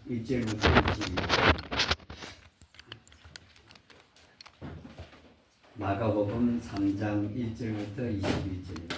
1절부터 22절. 마가복음 3장 1절부터 22절입니다.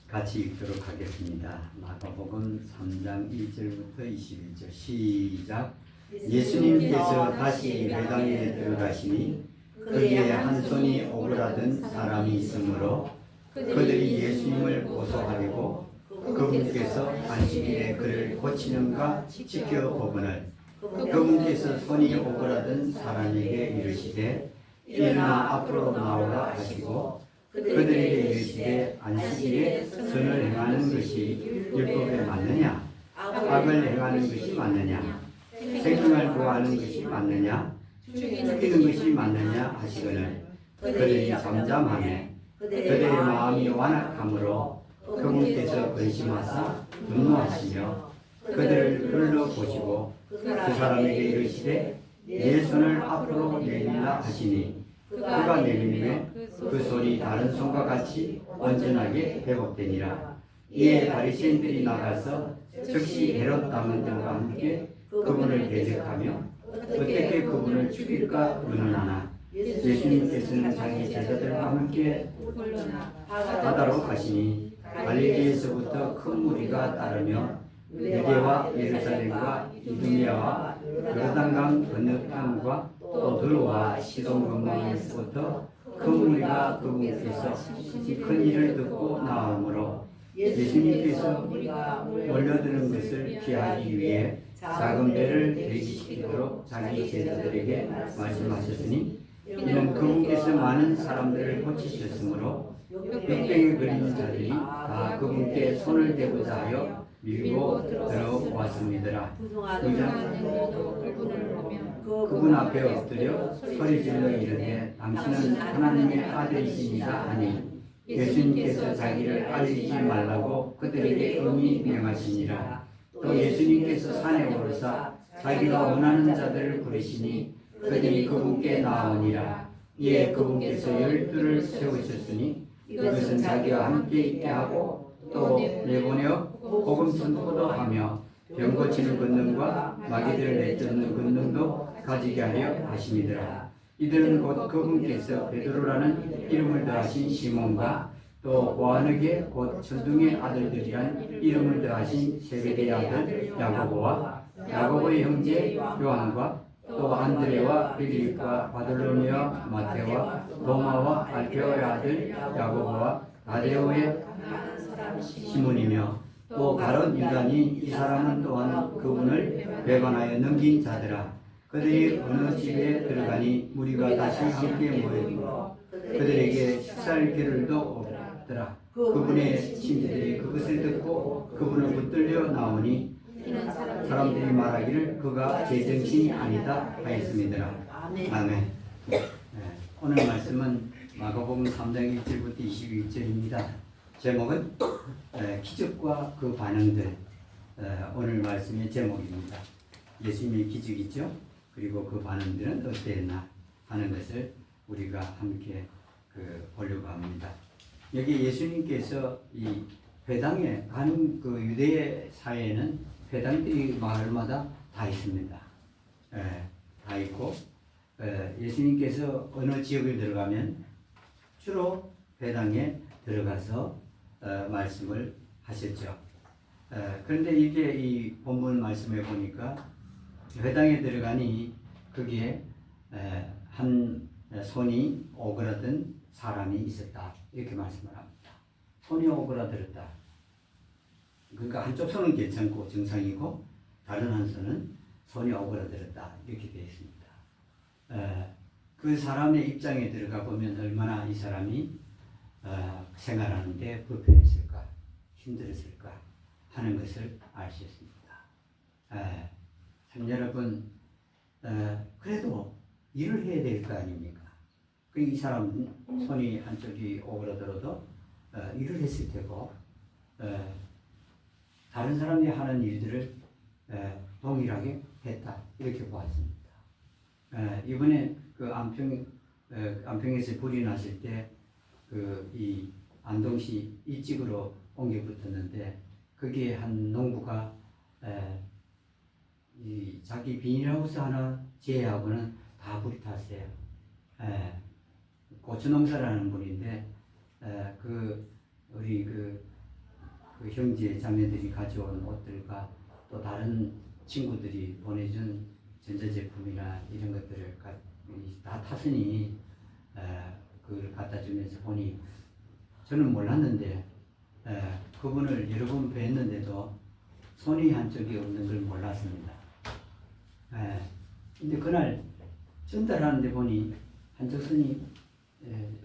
같이 읽도록 하겠습니다. 마가복음 3장 1절부터 21절 시작. 예수님께서 다시 회당에 들어가시니 그에게 한 손이 오그라든 사람이 있으므로 그들이 예수님을 고소하려고 그분께서 안식일에 그를 고치는가 지켜보거늘 그분께서 손이 오그라든 사람에게 이르시되 일어나 앞으로 나오라 하시고 그들에게 이르시되 안식일에 선을 행하는 것이 율법에 맞느냐 악을 행하는 것이 맞느냐 생명을 구하는 것이 맞느냐 죽이는 것이 맞느냐 하시거늘 그들이 잠잠하매 그들의 마음이 완악함으로 그분께서 근심하사 분노하시며 그들을 둘러보시고 그 사람에게 이르시되 내 손을 앞으로 내밀라 하시니 그가 내밀매 그 손이 다른 손과 같이 온전하게 회복되니라. 이에 바리새인들이 나가서 즉시 헤롯 당원들과 함께 그분을 대적하며 어떻게 그분을 죽일까 의논하나 예수님께서는 자기 제자들과 함께 바다로 가시니 갈릴리에서부터 큰 무리가 따르며 유대와 예루살렘과 이두메아와 요르단강 건너편과 또 들과 시돈 근방에서부터 큰 무리가 그분께서 큰 일을 듣고 나오므로 예수님께서 몰려드는 것을 피하기 위해 작은 배를 대기시키도록 자기 제자들에게 말씀하셨으니 이는 그분께서 많은 사람들을 고치셨으므로 뼈병에 걸린 자들이 다 그분께 손을 대고자 하여 밀고 들어왔습니다. 그분 앞에 엎드려 소리질러 이르되 당신은 하나님의 아들이시니라 하니 예수님께서 자기를 알리지 말라고 그들에게 엄히 명하시니라. 또 예수님께서 산에 오르사 자기가 원하는 자들을 부르시니 그들이 그분께 나오니라. 이에 그분께서 12를 세우셨으니 이것은 자기와 함께 있게 하고 또 내보내어 복음 선포도 하며 병 고치는 권능과 마귀들을 내쫓는 권능도 가지게 하려 하심이더라. 이들은 곧 그분께서 베드로라는 이름을 더하신 시몬과 또 보아느게 곧 천둥의 아들들이란 이름을 더하신 세베대의 아들 야고보와 야고보의 형제 요한과 또 안드레와 빌립과 바돌로메와 마테와 도마와 알페오의 아들 야고보와 다데오의 시몬이며 또 다른 유다니 이 사람은 또한 그분을 배반하여 넘긴 자들아. 그들이 어느 집에 들어가니 무리가 다시 함께 모이고 그들에게 식사할 겨를도 없더라. 그분의 친지들이 그것을 듣고 그분을 붙들려 나오니 사람들이 말하기를 그가 제정신이 아니다 하였습니다. 아멘. 네. 오늘 말씀은 마가복음 3장 1절부터 22절입니다. 제목은 기적과 그 반응들. 오늘 말씀의 제목입니다. 예수님의 기적이죠. 그리고 그 반응들은 어땠나 하는 것을 우리가 함께 보려고 합니다. 여기 예수님께서 이 회당에 가는 그 유대 사회에는 회당들이 마을마다 다 있습니다. 다 있고 예수님께서 어느 지역에 들어가면 주로 회당에 들어가서 말씀을 하셨죠. 그런데 이게 이 본문 말씀에 보니까 회당에 들어가니 거기에 한 손이 오그라든 사람이 있었다 이렇게 말씀을 합니다. 손이 오그라들었다. 그러니까 한쪽 손은 괜찮고 정상이고 다른 한 손은 손이 오그라들었다 이렇게 되어 있습니다. 그 사람의 입장에 들어가 보면 얼마나 이 사람이 생활하는데 불편했을까 힘들었을까 하는 것을 알 수 있습니다. 참 여러분 그래도 일을 해야 될 거 아닙니까? 이 사람 손이 한쪽이 오그라들어도 일을 했을 테고 다른 사람이 하는 일들을 동일하게 했다 이렇게 보았습니다. 이번에 그 안평에서 불이 났을 때 이 안동시 이쪽으로 옮겨 붙었는데 거기에 한 농부가 이 자기 비닐하우스 하나 제외하고는 다 불이 탔어요. 고추 농사를 하는 분인데 그 우리 그 형제 자매들이 가져온 옷들과 또 다른 친구들이 보내준 전자제품이나 이런 것들을 다 탔으니 그걸 갖다 주면서 보니 저는 몰랐는데 그분을 여러 번 뵀는데도 손이 한쪽이 없는 걸 몰랐습니다. 근데 그날 전달하는데 보니 한쪽 손이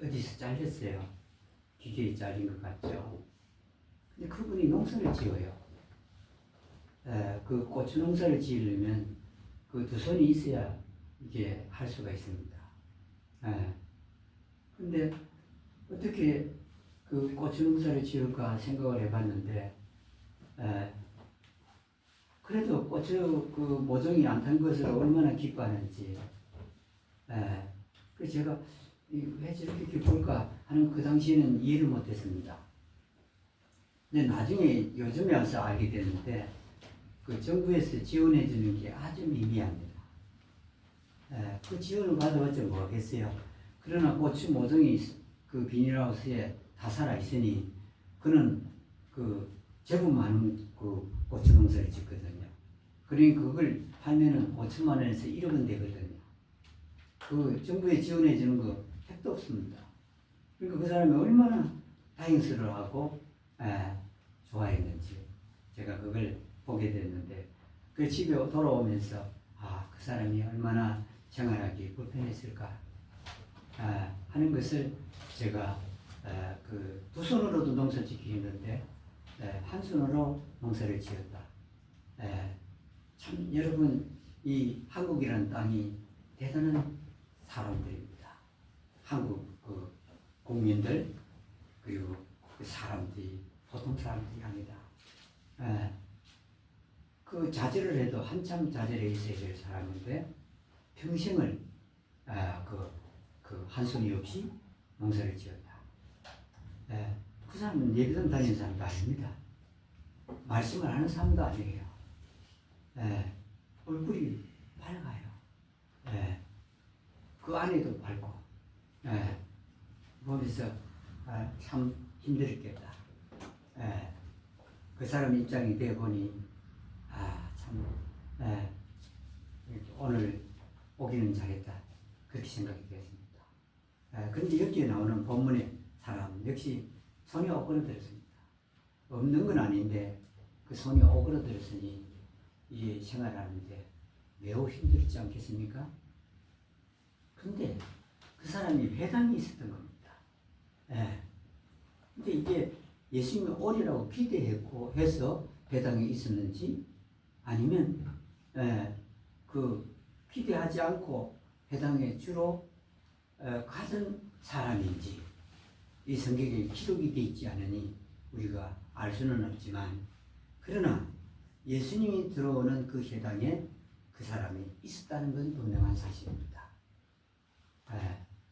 어디서 잘렸어요. 기계에 잘린 것 같죠. 근데 그분이 농사를 지어요. 그 고추 농사를 지으려면 그 두 손이 있어야 이게 할 수가 있습니다. 근데 어떻게 그 고추 농사를 지을까 생각을 해봤는데, 그래도 고추 그 모종이 안 탄 것을 얼마나 기뻐하는지, 그래서 제가 왜 저렇게 기쁠까 하는 그 당시에는 이해를 못했습니다. 근데 나중에 요즘에 와서 알게 됐는데, 그 정부에서 지원해 주는 게 아주 미미합니다. 그 지원을 받아봤자 뭐겠어요. 그러나 고추 모종이 그 비닐하우스에 다 살아 있으니 그는 그 제법 많은 그 고추 농사를 짓거든요. 그러니 그걸 팔면은 5천만 원에서 1억 원 되거든요. 그 정부에 지원해 주는 거 택도 없습니다. 그러니까 그 사람이 얼마나 다행스러워하고 좋아했는지 제가 그걸 보게 됐는데, 그 집에 돌아오면서 그 사람이 얼마나 생활하기 불편했을까 하는 것을 제가 그 두 손으로도 농사 짓기 힘든데 한 손으로 농사를 지었다. 참 여러분, 이 한국이라는 땅이 대단한 사람들입니다. 한국 그 국민들, 그리고 그 사람들이 보통 사람들이 아니다. 그 자제를 해도 한참 자제를 있어야 될 사람인데 평생을 그 한손이 없이 농사를 지었다. 그 사람은 예비당 다니는 사람도 아닙니다. 말씀을 하는 사람도 아니에요. 얼굴이 밝아요. 그 안에도 밝고 보면서 참 힘들었겠다. 그 사람 입장이 되어 보니 참 오늘 오기는 잘했다, 그렇게 생각이 되었습니다. 그런데 여기에 나오는 본문의 사람 역시 손이 오그라들었습니다. 없는 건 아닌데 그 손이 오그라들었으니 이게 생활하는데 매우 힘들지 않겠습니까? 근데 그 사람이 회당이 있었던 겁니다. 근데 이게 예수님이 오리라고 기대했고 해서 회당에 있었는지, 아니면 그 기대하지 않고 회당에 주로 가던 사람인지, 이 성경에 기록이 되어 있지 않으니 우리가 알 수는 없지만, 그러나 예수님이 들어오는 그 회당에 그 사람이 있었다는 건 분명한 사실입니다.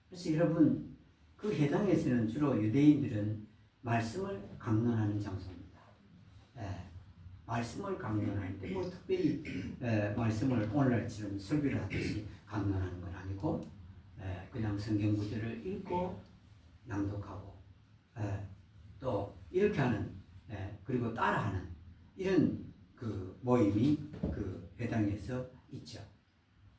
그래서 여러분, 그 회당에서는 주로 유대인들은 말씀을 강론하는 장소입니다. 말씀을 강론하는데 뭐 특별히 말씀을 오늘날처럼 설교를 하듯이 강론하는 건 아니고 그냥 성경 구절을 읽고 낭독하고 또 이렇게 하는 그리고 따라하는 이런 그 모임이 그 회당에서 있죠.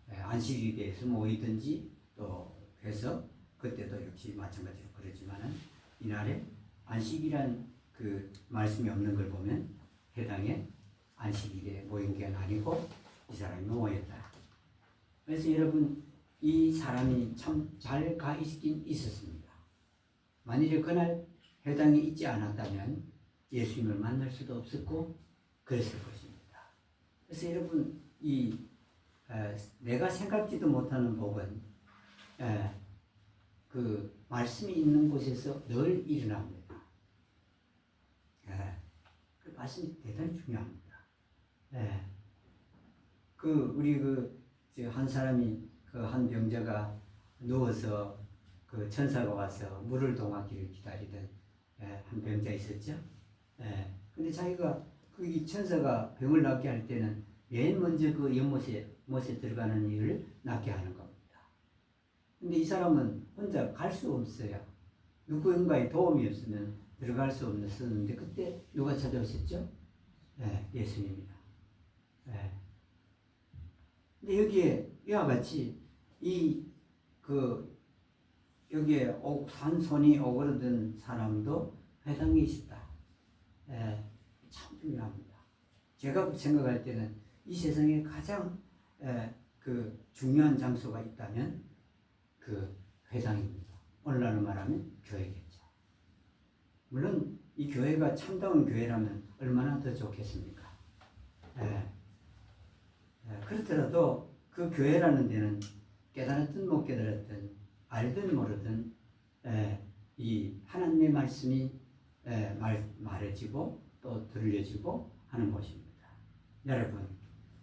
안식일에 대해서 모이든지 또 해서 그때도 역시 마찬가지로 그러지만은 이날에 안식이란 그 말씀이 없는 걸 보면 회당에 안식일에 모인 게 아니고 이 사람이 모였다. 그래서 여러분, 이 사람이 참 잘 가 있긴 있었습니다. 만일에 그날 회당에 있지 않았다면 예수님을 만날 수도 없었고 그랬을 것입니다. 그래서 여러분, 이 내가 생각지도 못하는 복은 그 말씀이 있는 곳에서 늘 일어납니다. 그 말씀이 대단히 중요합니다. 그 우리 그 한 사람이 그 한 병자가 누워서 그 천사가 와서 물을 동하기를 기다리던 한 병자 있었죠. 근데 자기가 그 이 천사가 병을 낫게 할 때는 맨 먼저 그 못에 들어가는 일을 낫게 하는 겁니다. 근데 이 사람은 혼자 갈 수 없어요. 누구인가의 도움이 없으면 들어갈 수 없었는데 그때 누가 찾아오셨죠? 네, 예수님이다. 네. 근데 여기에 이와 같이 여기에 손이 오그러든 사람도 회당에 있었다. 예, 참 중요합니다. 제가 생각할 때는 이 세상에 가장 중요한 장소가 있다면 그 회당입니다. 오늘날로 말하면 교회겠죠. 물론 이 교회가 참다운 교회라면 얼마나 더 좋겠습니까? 그렇더라도 그 교회라는 데는 깨달았든 못 깨달았든 알든 모르든 이 하나님의 말씀이 말해지고 또 들려지고 하는 곳입니다. 여러분,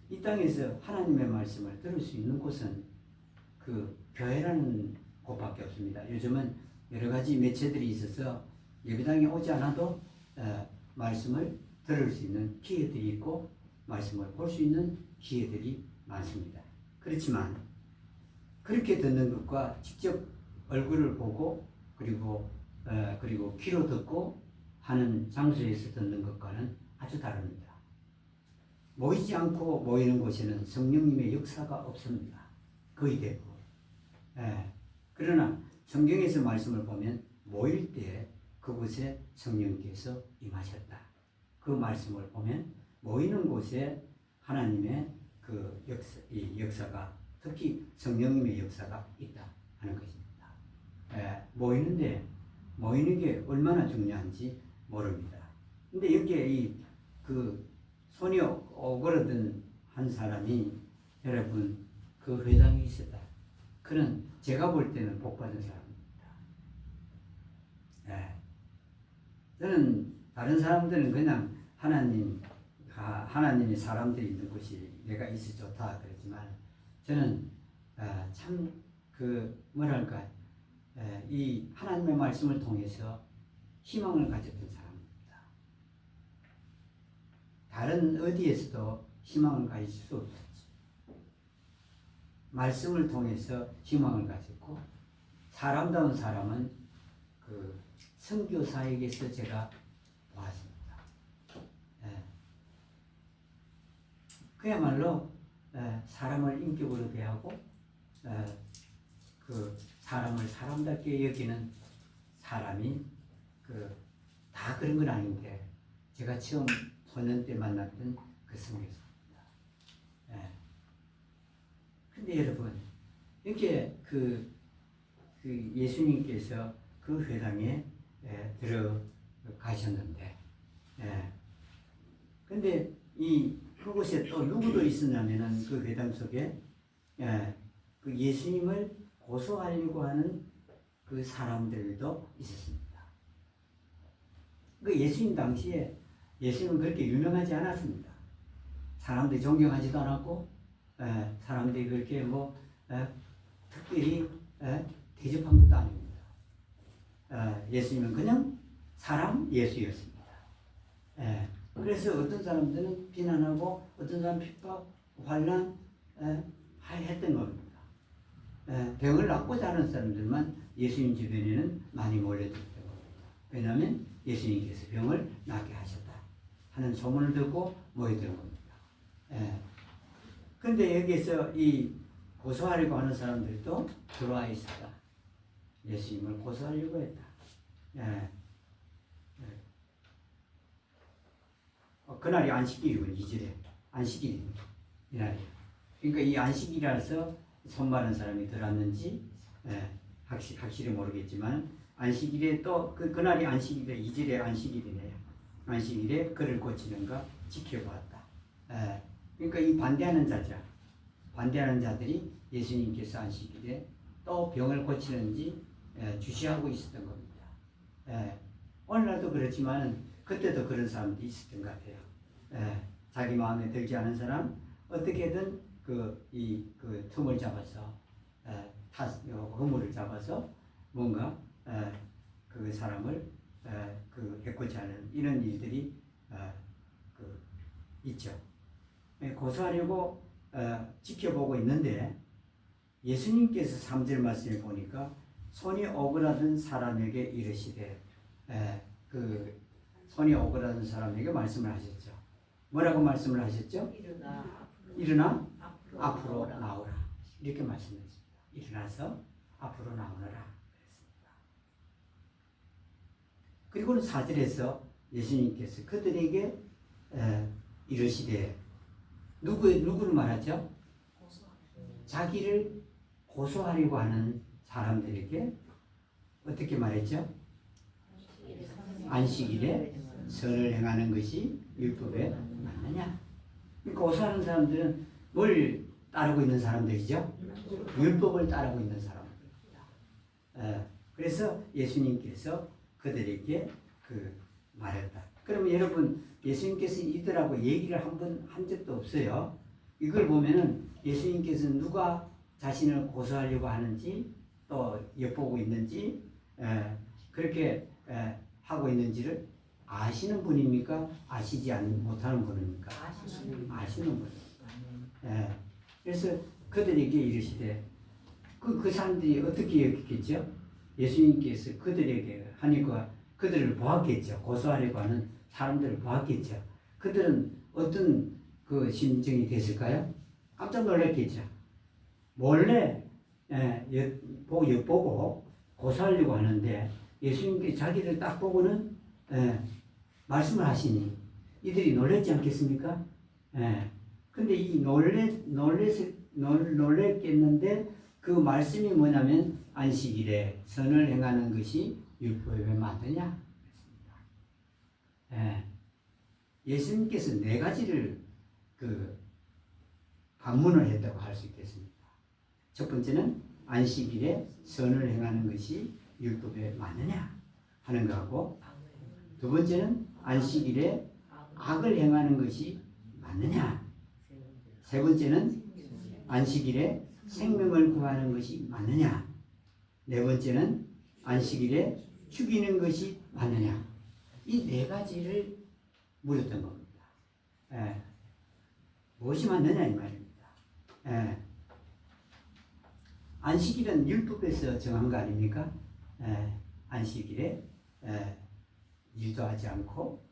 이 땅에서 하나님의 말씀을 들을 수 있는 곳은 그 교회라는 곳밖에 없습니다. 요즘은 여러 가지 매체들이 있어서 예배당에 오지 않아도 말씀을 들을 수 있는 기회들이 있고 말씀을 볼 수 있는 기회들이 많습니다. 그렇지만 그렇게 듣는 것과 직접 얼굴을 보고 그리고 귀로 듣고 하는 장소에서 듣는 것과는 아주 다릅니다. 모이지 않고 모이는 곳에는 성령님의 역사가 없습니다. 거의 대부분. 그러나 성경에서 말씀을 보면 모일 때 그곳에 성령께서 임하셨다. 그 말씀을 보면 모이는 곳에 하나님의 그 역사가 특히 성령님의 역사가 있다 하는 것입니다. 모이는 게 얼마나 중요한지 모릅니다. 근데 여기에 손이 오그러든 한 사람이 여러분 그 회당에 있었다. 그는 제가 볼 때는 복받은 사람입니다. 저는 다른 사람들은 그냥 하나님이 사람들이 있는 곳이 내가 있어 좋다 그러지만 저는 참 이 하나님의 말씀을 통해서 희망을 가졌던 사람입니다. 다른 어디에서도 희망을 가질 수 없었지. 말씀을 통해서 희망을 가졌고 사람다운 사람은 그 선교사에게서 제가 보았습니다. 그야말로 사람을 인격으로 대하고 그 사람을 사람답게 여기는 사람이 다 그런 건 아닌데 제가 처음 소년 때 만났던 그 선교사입니다. 근데 여러분 이렇게 예수님께서 그 회당에 들어가셨는데 근데 그곳에 또 누구도 있었냐면은 그 회당 속에 그 예수님을 고소하려고 하는 그 사람들도 있었습니다. 그 예수님 당시에 예수님은 그렇게 유명하지 않았습니다. 사람들이 존경하지도 않았고 사람들이 그렇게 특별히 대접한 것도 아닙니다. 예수님은 그냥 사람 예수였습니다. 그래서 어떤 사람들은 비난하고 어떤 사람 핍박, 환난 했던 겁니다. 병을 낫고자 하는 사람들만 예수님 주변에는 많이 몰려들었던 겁니다. 왜냐하면 예수님께서 병을 낫게 하셨다 하는 소문을 듣고 모여든 겁니다. 그런데 여기에서 이 고소하려고 하는 사람들도 들어와 있었다. 예수님을 고소하려고 했다. 그날이 안식일이군. 2절에 안식일입니다. 이날이. 그러니까 이 안식일이라서 손 마른 사람이 들었는지 확실히 모르겠지만 안식일에 또 그날이 안식일에 2절에 안식일이네요. 안식일에 그를 고치는가 지켜보았다. 그러니까 이 반대하는 자들이 예수님께서 안식일에 또 병을 고치는지 주시하고 있었던 겁니다. 오늘날도 그렇지만 그때도 그런 사람들이 있었던 것 같아요. 자기 마음에 들지 않은 사람 어떻게든 그 틈을 잡아서 허물을 잡아서 뭔가 그 사람을 해코지 하는 이런 일들이 그 있죠. 고소하려고 지켜보고 있는데 예수님께서 3절 말씀을 보니까 손이 오그라든 사람에게 이르시되 그 손이 오그라든 사람에게 말씀을 하셨죠. 뭐라고 말씀을 하셨죠? 일어나 앞으로 나오라. 이렇게 말씀했습니다. 일어나서 앞으로 나오너라. 그랬습니다. 그리고는 4절에서 예수님께서 그들에게 이르시되 누구를 말하죠? 자기를 고소하려고 하는 사람들에게 어떻게 말했죠? 안식일에 선을 행하는 것이 율법에 맞느냐? 고소하는 사람들은 뭘 따르고 있는 사람들이죠? 율법을 따르고 있는 사람들입니다. 그래서 예수님께서 그들에게 말했다. 그러면 여러분 예수님께서 이들하고 얘기를 한 번 한 적도 없어요. 이걸 보면은 예수님께서는 누가 자신을 고소하려고 하는지 또 엿보고 있는지 그렇게 하고 있는지를 아시는 분입니까? 아시지 못하는 분입니까? 아시는 분입니다. 그래서 그들에게 이르시되 그 사람들이 어떻게 여겼겠죠? 예수님께서 그들에게 하니까 그들을 보았겠죠. 고소하려고 하는 사람들을 보았겠죠. 그들은 어떤 그 심정이 됐을까요? 깜짝 놀랐겠죠. 몰래 엿보고 고소하려고 하는데 예수님께 자기를 딱 보고는 말씀을 하시니 이들이 놀랬지 않겠습니까? 근데 이 놀랬겠는데 그 말씀이 뭐냐면 안식일에 선을 행하는 것이 율법에 맞느냐? 예수님께서 네 가지를 반문을 했다고 할 수 있겠습니다. 첫 번째는 안식일에 선을 행하는 것이 율법에 맞느냐 하는 거하고, 두 번째는 안식일에 악을 행하는 것이 맞느냐, 세 번째는 안식일에 생명을 구하는 것이 맞느냐, 네 번째는 안식일에 죽이는 것이 맞느냐. 이 네 가지를 물었던 겁니다. 무엇이 맞느냐 이 말입니다. 안식일은 율법에서 정한 거 아닙니까? 안식일에 일도 하지 않고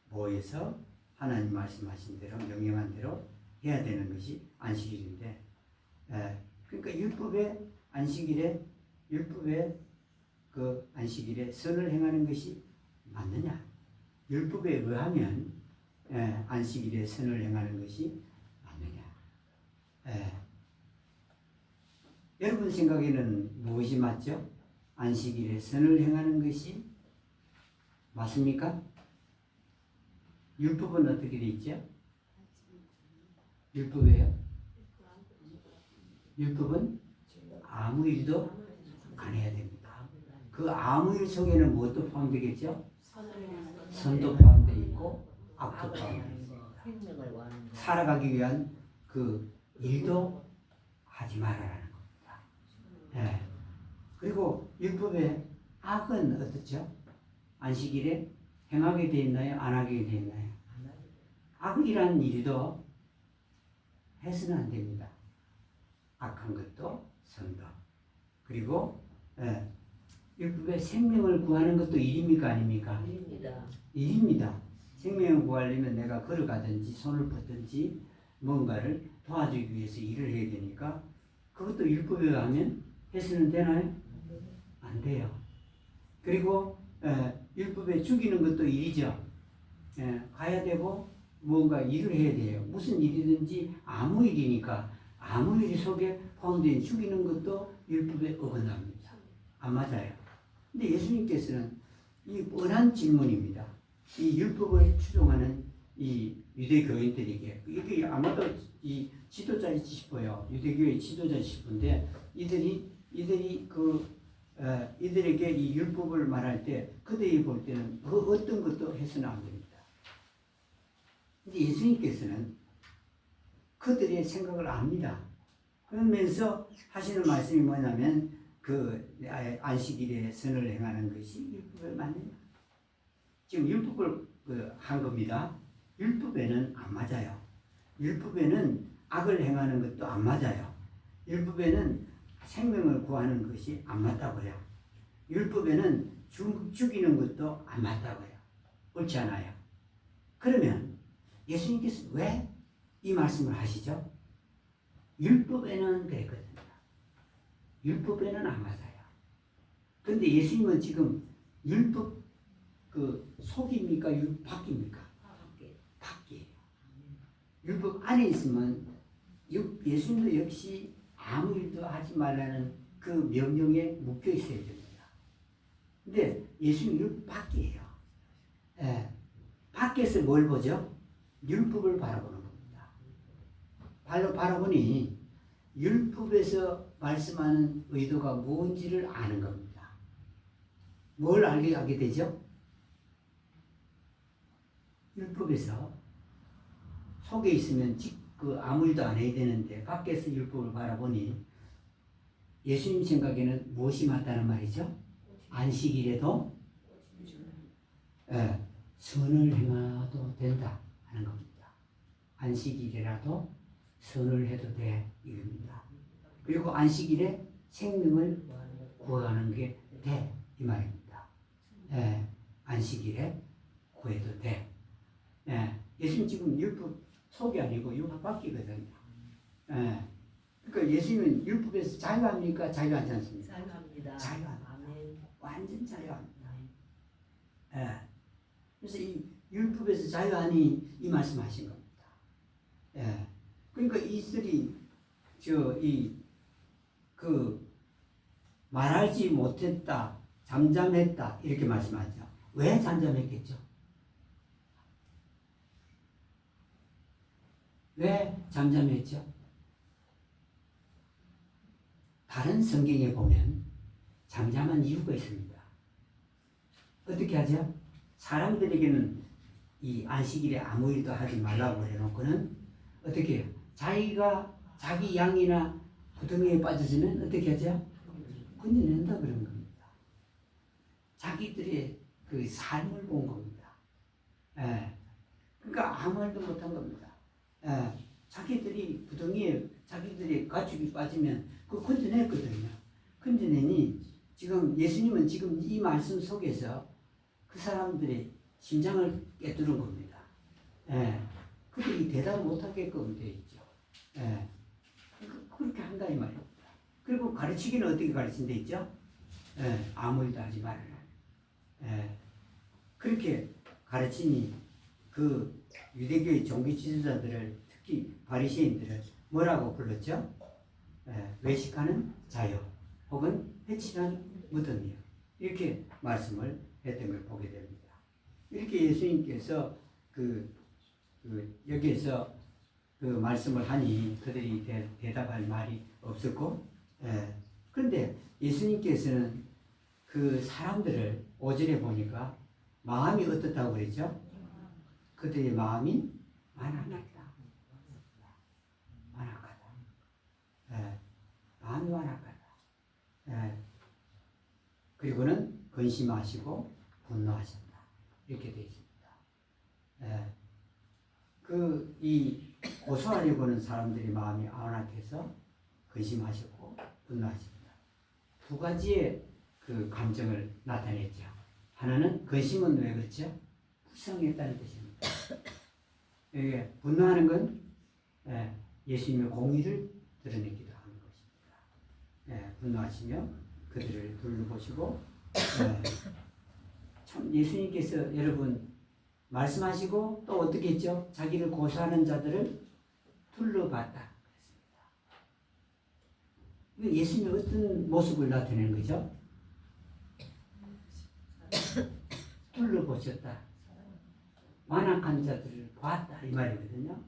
모여서 하나님 말씀하신 대로 명령한 대로 해야 되는 것이 안식일인데, 그러니까 율법의 그 안식일에 선을 행하는 것이 맞느냐? 율법에 의하면 안식일에 선을 행하는 것이 맞느냐? 여러분 생각에는 무엇이 맞죠? 안식일에 선을 행하는 것이 맞습니까? 율법은 어떻게 되어 있죠? 율법이에요? 율법은 아무 일도 안 해야 됩니다. 그 아무 일 속에는 무엇도 포함되겠죠? 선도 포함되어 있고 악도 포함되어 있습니다. 살아가기 위한 그 일도 하지 말아라는 겁니다. 그리고 율법의 악은 어떻죠? 안식일에 행하게 되어 있나요? 안 하게 되어 있나요? 악이라는 일도 해서는 안 됩니다. 악한 것도 선도. 그리고 율법의 생명을 구하는 것도 일입니까 아닙니까? 일입니다. 생명을 구하려면 내가 걸어가든지 손을 뻗든지 뭔가를 도와주기 위해서 일을 해야 되니까 그것도 율법에 의하면 해서는 되나요? 안 돼요. 그리고 율법에 죽이는 것도 일이죠. 가야 되고 뭔가 일을 해야 돼요. 무슨 일이든지 아무 일이니까 아무 일 속에 포함된 죽이는 것도 율법에 어긋납니다. 안 맞아요. 근데 예수님께서는 이 뻔한 질문입니다. 이 율법을 추종하는 이 유대교인들에게, 이게 아마도 이 지도자이지 싶어요. 유대교의 지도자이지 싶은데 이들에게 이 율법을 말할 때 그들이 볼 때는 그 어떤 것도 해서는 안 됩니다. 근데 예수님께서는 그들의 생각을 압니다. 그러면서 하시는 말씀이 뭐냐면 그 안식일에 선을 행하는 것이 율법에 맞느냐. 지금 율법을 한 겁니다. 율법에는 안 맞아요. 율법에는 악을 행하는 것도 안 맞아요. 율법에는 생명을 구하는 것이 안 맞다고요. 율법에는 죽이는 것도 안 맞다고요. 옳지 않아요. 그러면 예수님께서 왜 이 말씀을 하시죠? 율법에는 그랬거든요. 율법에는 안 맞아요. 그런데 예수님은 지금 율법 속입니까? 율법 밖입니까? 밖이에요. 율법 안에 있으면 예수님도 역시 아무 일도 하지 말라는 그 명령에 묶여 있어야 됩니다. 근데 예수님 율법 밖이에요. 예. 밖에서 뭘 보죠? 율법을 바라보는 겁니다. 바라보니 율법에서 말씀하는 의도가 무엇인지를 아는 겁니다. 뭘 알게 되죠? 율법에서 속에 있으면 아무 일도 안 해야 되는데 밖에서 율법을 바라보니 예수님 생각에는 무엇이 맞다는 말이죠? 안식일에도 선을 행해도 된다 하는 겁니다. 안식일이라도 선을 해도 돼 이겁니다. 그리고 안식일에 생명을 구하는 게 돼 이 말입니다. 안식일에 구해도 돼. 예수님 지금 율법 속이 아니고 율법 밖이거든요. 그러니까 예수님은 율법에서 자유합니까? 자유하지 않습니까? 자유합니다. 자유합니다. 완전 자유합니다. 그래서 이 율법에서 자유하니 이 말씀하신 겁니다. 그러니까 이들이 말하지 못했다, 잠잠했다 이렇게 말씀하죠. 왜 잠잠했겠죠? 왜 잠잠했죠? 다른 성경에 보면 잠잠한 이유가 있습니다. 어떻게 하죠? 사람들에게는 이 안식일에 아무 일도 하지 말라고 해놓고는 어떻게 해요? 자기가 자기 양이나 구덩이에 빠졌으면 어떻게 하죠? 건져낸다 그런 겁니다. 자기들의 그 삶을 본 겁니다. 그러니까 아무 말도 못한 겁니다. 자기들이 구덩이에 자기들의 가축이 빠지면 그 건져냈거든요. 건져내니 지금 예수님은 지금 이 말씀 속에서 그 사람들의 심장을 깨뜨린 겁니다. 그들이 대답 못하게끔 되어 있죠. 그렇게 한다 이 말입니다. 그리고 가르치기는 어떻게 가르친 데 있죠? 아무 일도 하지 말아라. 그렇게 가르치니 그 유대교의 종교 지도자들을 특히 바리새인들을 뭐라고 불렀죠? 외식하는 자요, 혹은 해치는 무덤이요. 이렇게 말씀을 했던 걸 보게 됩니다. 이렇게 예수님께서 여기에서 그 말씀을 하니 그들이 대답할 말이 없었고, 그런데 예수님께서는 그 사람들을 5절에 보니까 마음이 어떻다고 그랬죠? 그들의 마음이 완악하다. 완악하다. 마음이 완악하다. 그리고는 근심하시고 분노하셨다. 이렇게 되어 있습니다. 이 고소하려고 하는 사람들의 마음이 완악해서 근심하셨고 분노하셨다. 두 가지의 그 감정을 나타냈죠. 하나는 근심은 왜 그렇죠? 불쌍했다는 뜻입니다. 분노하는 건 예수님의 공의를 드러내기도 하는 것입니다. 분노하시며 그들을 둘러보시고 참 예수님께서 여러분 말씀하시고 또 어떻게 했죠? 자기를 고소하는 자들을 둘러봤다 그랬습니다. 예수님이 어떤 모습을 나타내는 거죠? 둘러보셨다. 완악한 자들을 봤다 이 말이거든요.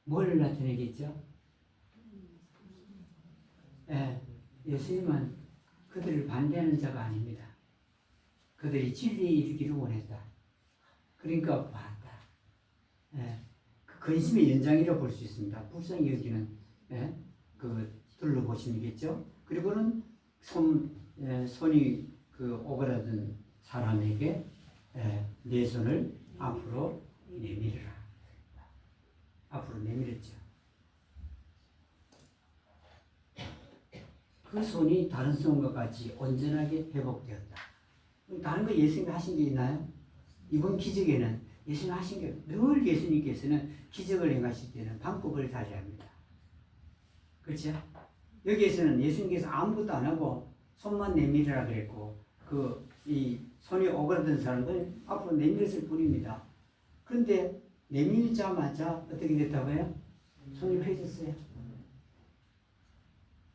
뭘 나타내겠죠? 예수님은 그들을 반대하는 자가 아닙니다. 그들이 진리에 이르기를 원했다. 그러니까 봤다. 그 근심의 연장이라고 볼 수 있습니다. 불쌍히 여기는 그 둘러보심이겠죠. 그리고는 손이 그 오그라든 사람에게 내 손을 앞으로 내밀으라. 앞으로 내밀었죠. 그 손이 다른 손과 같이 온전하게 회복되었다. 다른 거 예수님이 하신 게 있나요? 이번 기적에는 예수님 하신 게, 늘 예수님께서는 기적을 행하실 때는 방법을 달리합니다. 그렇죠? 여기에서는 예수님께서 아무것도 안 하고 손만 내밀으라 그랬고, 이 손이 오그라든 사람을 앞으로 내밀었을 뿐입니다. 그런데 내밀자마자 어떻게 됐다고요? 손이 펴졌어요.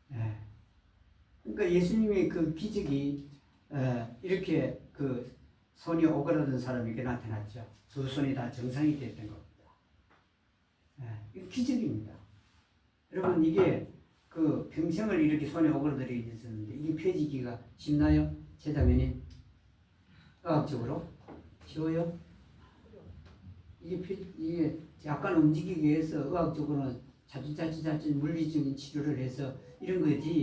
네. 그러니까 예수님의 그 기적이 이렇게 그 손이 오그라든 사람에게 나타났죠. 두 손이 다 정상이 됐던 겁니다. 이거 기적입니다. 여러분, 이게 그 평생을 이렇게 손에 오그라들어 있었는데 이게 펴지기가 쉽나요? 제자매님, 의학적으로 쉬워요? 이게 약간 움직이기 위해서 의학적으로는 자칫 물리적인 치료를 해서 이런 거지.